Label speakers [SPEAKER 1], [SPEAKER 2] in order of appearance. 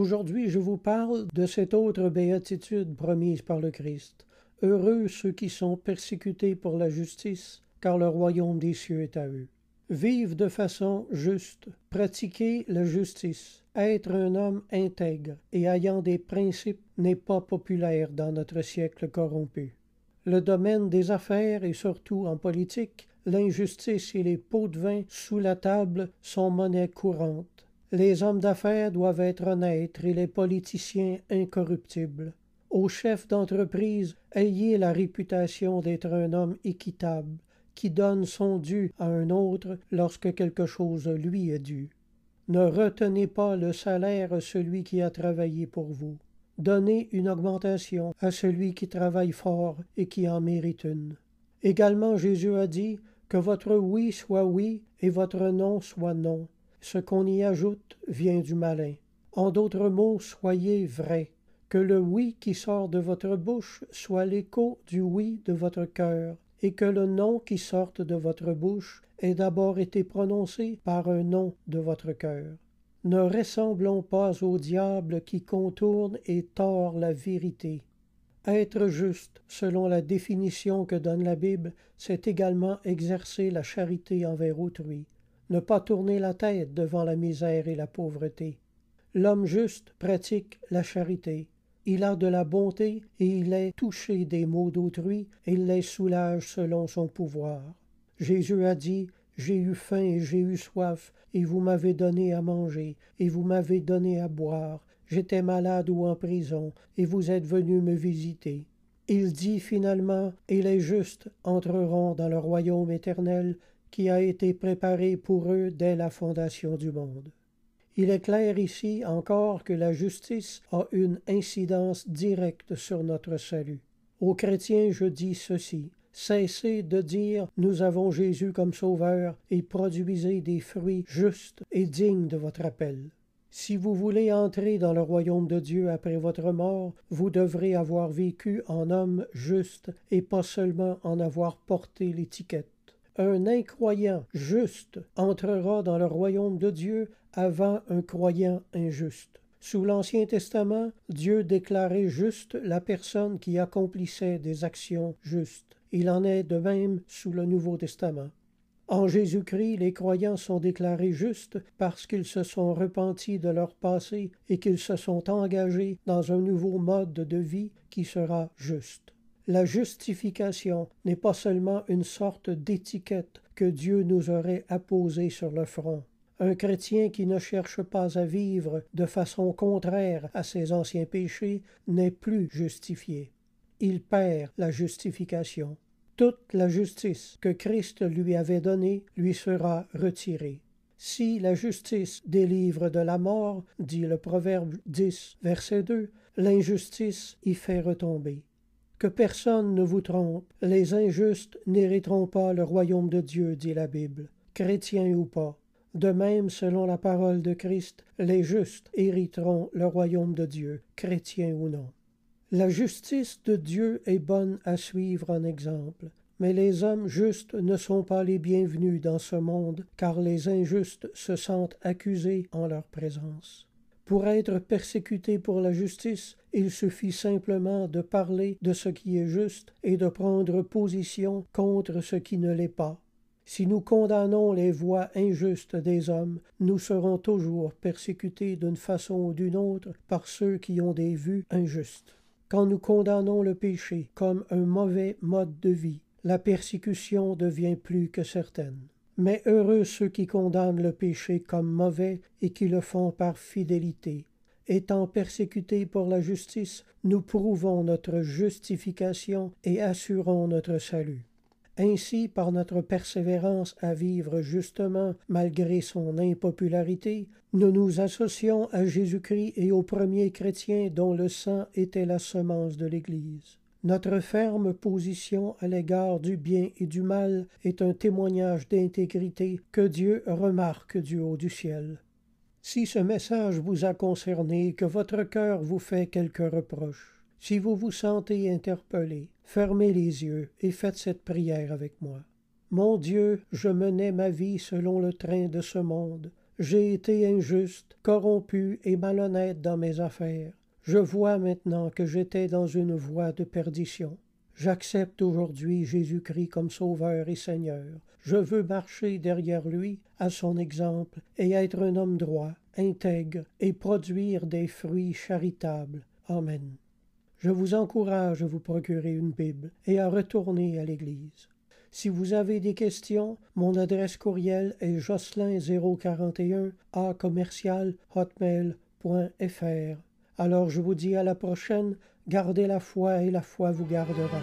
[SPEAKER 1] Aujourd'hui, je vous parle de cette autre béatitude promise par le Christ. Heureux ceux qui sont persécutés pour la justice, car le royaume des cieux est à eux. Vivre de façon juste, pratiquer la justice, être un homme intègre et ayant des principes n'est pas populaire dans notre siècle corrompu. Le domaine des affaires et surtout en politique, l'injustice et les pots de vin sous la table sont monnaie courante. Les hommes d'affaires doivent être honnêtes et les politiciens incorruptibles. Aux chefs d'entreprise, ayez la réputation d'être un homme équitable, qui donne son dû à un autre lorsque quelque chose lui est dû. Ne retenez pas le salaire à celui qui a travaillé pour vous. Donnez une augmentation à celui qui travaille fort et qui en mérite une. Également, Jésus a dit que votre oui soit oui et votre non soit non. Ce qu'on y ajoute vient du malin. En d'autres mots, soyez vrais. Que le oui qui sort de votre bouche soit l'écho du oui de votre cœur, et que le non qui sorte de votre bouche ait d'abord été prononcé par un non de votre cœur. Ne ressemblons pas au diable qui contourne et tord la vérité. Être juste, selon la définition que donne la Bible, c'est également exercer la charité envers autrui. Ne pas tourner la tête devant la misère et la pauvreté. L'homme juste pratique la charité. Il a de la bonté et il est touché des maux d'autrui et il les soulage selon son pouvoir. Jésus a dit « J'ai eu faim et j'ai eu soif, et vous m'avez donné à manger, et vous m'avez donné à boire. J'étais malade ou en prison, et vous êtes venus me visiter. » Il dit finalement « Et les justes entreront dans le royaume éternel qui a été préparé pour eux dès la fondation du monde. » Il est clair ici encore que la justice a une incidence directe sur notre salut. Aux chrétiens, je dis ceci. Cessez de dire « Nous avons Jésus comme sauveur » et produisez des fruits justes et dignes de votre appel. Si vous voulez entrer dans le royaume de Dieu après votre mort, vous devrez avoir vécu en homme juste et pas seulement en avoir porté l'étiquette. Un incroyant juste entrera dans le royaume de Dieu avant un croyant injuste. Sous l'Ancien Testament, Dieu déclarait juste la personne qui accomplissait des actions justes. Il en est de même sous le Nouveau Testament. En Jésus-Christ, les croyants sont déclarés justes parce qu'ils se sont repentis de leur passé et qu'ils se sont engagés dans un nouveau mode de vie qui sera juste. La justification n'est pas seulement une sorte d'étiquette que Dieu nous aurait apposée sur le front. Un chrétien qui ne cherche pas à vivre de façon contraire à ses anciens péchés n'est plus justifié. Il perd la justification. Toute la justice que Christ lui avait donnée lui sera retirée. Si la justice délivre de la mort, dit le Proverbe 10, verset 2, l'injustice y fait retomber. Que personne ne vous trompe, les injustes n'hériteront pas le royaume de Dieu, dit la Bible, chrétiens ou pas. De même, selon la parole de Christ, les justes hériteront le royaume de Dieu, chrétiens ou non. La justice de Dieu est bonne à suivre en exemple, mais les hommes justes ne sont pas les bienvenus dans ce monde, car les injustes se sentent accusés en leur présence. Pour être persécuté pour la justice, il suffit simplement de parler de ce qui est juste et de prendre position contre ce qui ne l'est pas. Si nous condamnons les voies injustes des hommes, nous serons toujours persécutés d'une façon ou d'une autre par ceux qui ont des vues injustes. Quand nous condamnons le péché comme un mauvais mode de vie, la persécution devient plus que certaine. Mais heureux ceux qui condamnent le péché comme mauvais et qui le font par fidélité. Étant persécutés pour la justice, nous prouvons notre justification et assurons notre salut. Ainsi, par notre persévérance à vivre justement malgré son impopularité, nous nous associons à Jésus-Christ et aux premiers chrétiens dont le sang était la semence de l'Église. Notre ferme position à l'égard du bien et du mal est un témoignage d'intégrité que Dieu remarque du haut du ciel. Si ce message vous a concerné, que votre cœur vous fait quelques reproches, si vous vous sentez interpellé, fermez les yeux et faites cette prière avec moi. Mon Dieu, je menais ma vie selon le train de ce monde. J'ai été injuste, corrompu et malhonnête dans mes affaires. Je vois maintenant que j'étais dans une voie de perdition. J'accepte aujourd'hui Jésus-Christ comme Sauveur et Seigneur. Je veux marcher derrière lui, à son exemple, et être un homme droit, intègre, et produire des fruits charitables. Amen. Je vous encourage à vous procurer une Bible et à retourner à l'Église. Si vous avez des questions, mon adresse courriel est jocelyn041a@hotmail.fr. Alors je vous dis à la prochaine, gardez la foi et la foi vous gardera.